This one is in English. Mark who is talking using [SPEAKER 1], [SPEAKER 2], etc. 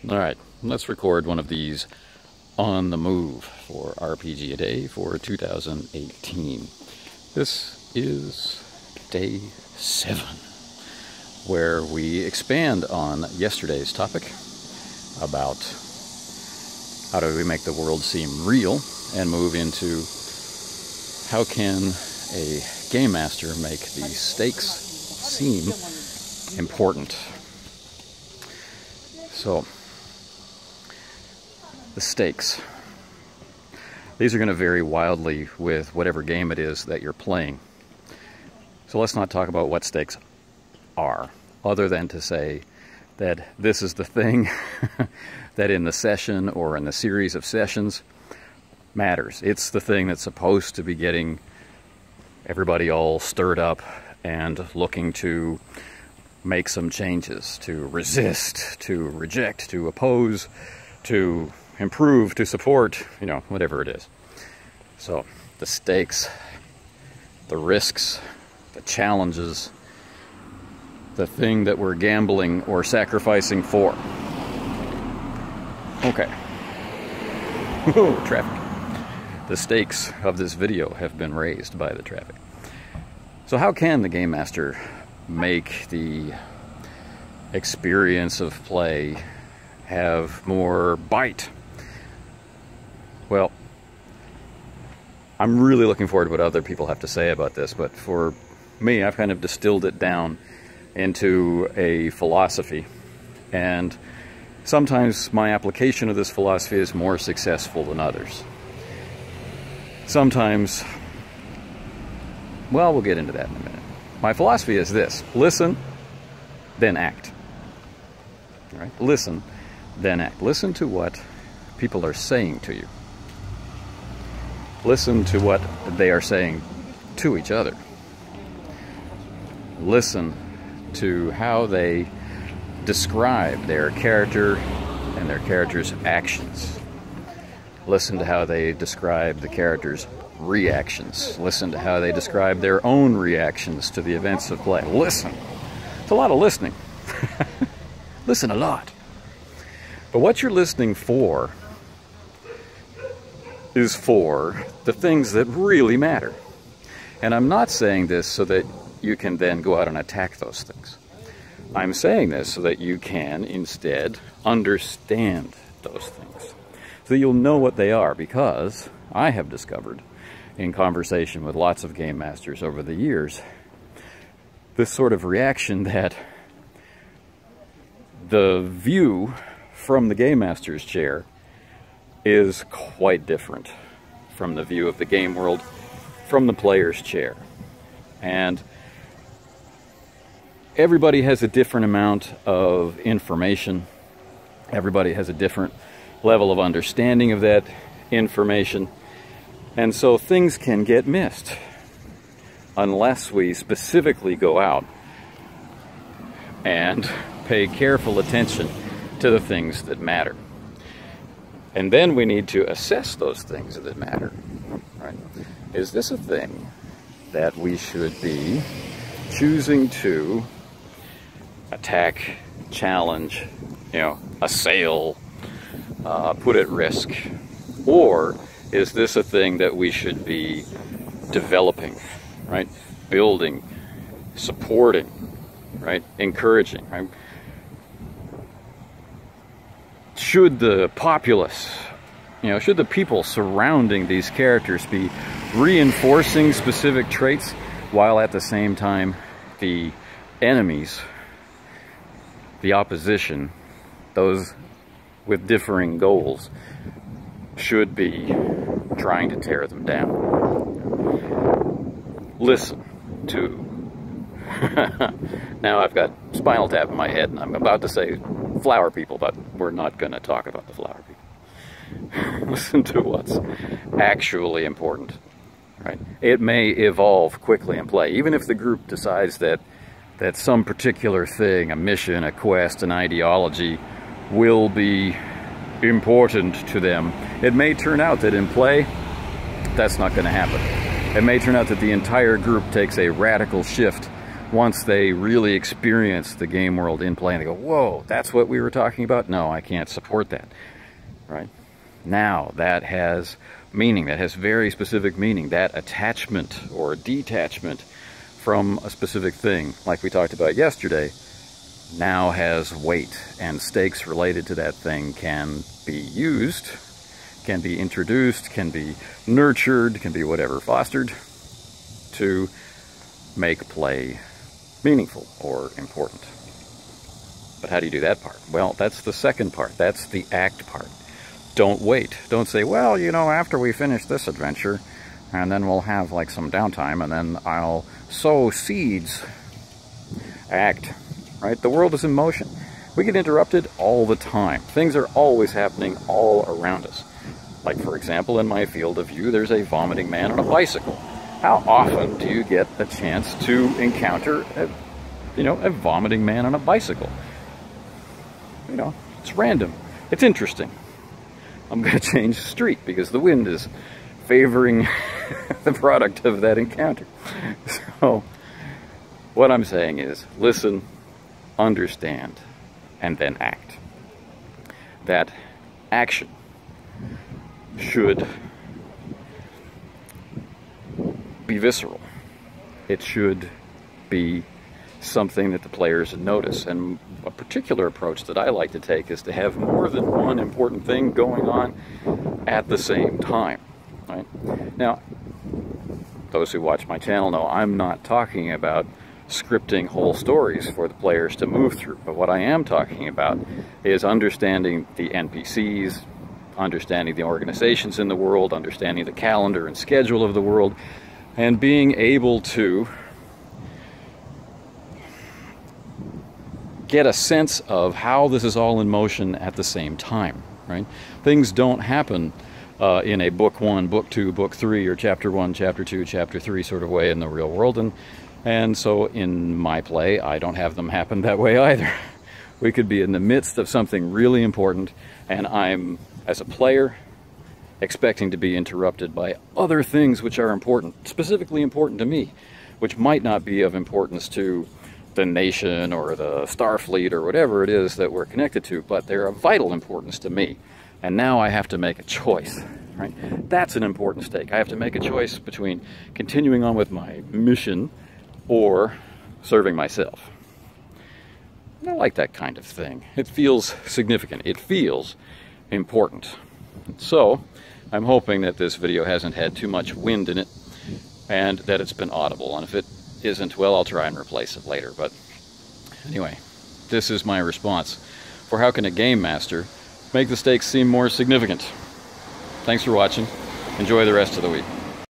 [SPEAKER 1] Alright, let's record one of these on the move for RPG a Day for 2018. This is day 7, where we expand on yesterday's topic about how do we make the world seem real and move into how can a game master make the stakes seem important. So, the stakes. These are going to vary wildly with whatever game it is that you're playing. So let's not talk about what stakes are, other than to say that this is the thing that in the session or in the series of sessions matters. It's the thing that's supposed to be getting everybody all stirred up and looking to make some changes, to resist, to reject, to oppose, to improve, to support, you know, whatever it is. So the stakes, the risks, the challenges, the thing that we're gambling or sacrificing for. Okay. Whoa, traffic. The stakes of this video have been raised by the traffic. So how can the game master make the experience of play have more bite? Well, I'm really looking forward to what other people have to say about this, but for me, I've kind of distilled it down into a philosophy, and sometimes my application of this philosophy is more successful than others. Sometimes, well, we'll get into that in a minute. My philosophy is this: listen, then act. All right? Listen, then act. Listen to what people are saying to you. Listen to what they are saying to each other. Listen to how they describe their character and their character's actions. Listen to how they describe the character's reactions. Listen to how they describe their own reactions to the events of play. Listen. It's a lot of listening. Listen a lot. But what you're listening for is for the things that really matter. And I'm not saying this so that you can then go out and attack those things. I'm saying this so that you can instead understand those things, so that you'll know what they are, because I have discovered in conversation with lots of game masters over the years this sort of reaction that the view from the game master's chair is quite different from the view of the game world from the player's chair. And everybody has a different amount of information. Everybody has a different level of understanding of that information. And so things can get missed unless we specifically go out and pay careful attention to the things that matter. And then we need to assess those things that matter. Right? Is this a thing that we should be choosing to attack, challenge, assail, put at risk? Or is this a thing that we should be developing, right? Building, supporting, right? Encouraging, right? Should the populace, should the people surrounding these characters be reinforcing specific traits, while at the same time the enemies, the opposition, those with differing goals, should be trying to tear them down? Listen to... Now I've got Spinal Tap in my head, and I'm about to say flower people, but we're not going to talk about the flower people. Listen to what's actually important. Right? It may evolve quickly in play, even if the group decides that some particular thing, a mission, a quest, an ideology, will be important to them. It may turn out that in play, that's not going to happen. It may turn out that the entire group takes a radical shift once they really experience the game world in play and they go, whoa, that's what we were talking about? No, I can't support that, right? Now that has meaning, that has very specific meaning. That attachment or detachment from a specific thing, like we talked about yesterday, now has weight, and stakes related to that thing can be used, can be introduced, can be nurtured, can be whatever, fostered to make play meaningful or important. But how do you do that part? Well, that's the second part. That's the act part. Don't wait. Don't say, well, you know, after we finish this adventure, and then we'll have like some downtime, and then I'll sow seeds. Act, right? The world is in motion. We get interrupted all the time. Things are always happening all around us. Like, for example, in my field of view, there's a vomiting man on a bicycle. How often do you get a chance to encounter a vomiting man on a bicycle? You know, it's random. It's interesting. I'm going to change the street because the wind is favoring the product of that encounter. So, what I'm saying is, listen, understand, and then act. That action should be visceral. It should be something that the players notice. And a particular approach that I like to take is to have more than one important thing going on at the same time. Right? Now, those who watch my channel know I'm not talking about scripting whole stories for the players to move through, but what I am talking about is understanding the NPCs, understanding the organizations in the world, understanding the calendar and schedule of the world, and being able to get a sense of how this is all in motion at the same time, right? Things don't happen in a book 1, book 2, book 3, or chapter 1, chapter 2, chapter 3 sort of way in the real world, and so in my play, I don't have them happen that way either. We could be in the midst of something really important, and I'm, as a player, expecting to be interrupted by other things which are important, specifically important to me, which might not be of importance to the nation or the Starfleet or whatever it is that we're connected to, but they're of vital importance to me. And now I have to make a choice, right? That's an important stake. I have to make a choice between continuing on with my mission or serving myself. And I like that kind of thing. It feels significant. It feels important. So, I'm hoping that this video hasn't had too much wind in it and that it's been audible. And if it isn't, well, I'll try and replace it later. But anyway, this is my response for how can a game master make the stakes seem more significant. Thanks for watching. Enjoy the rest of the week.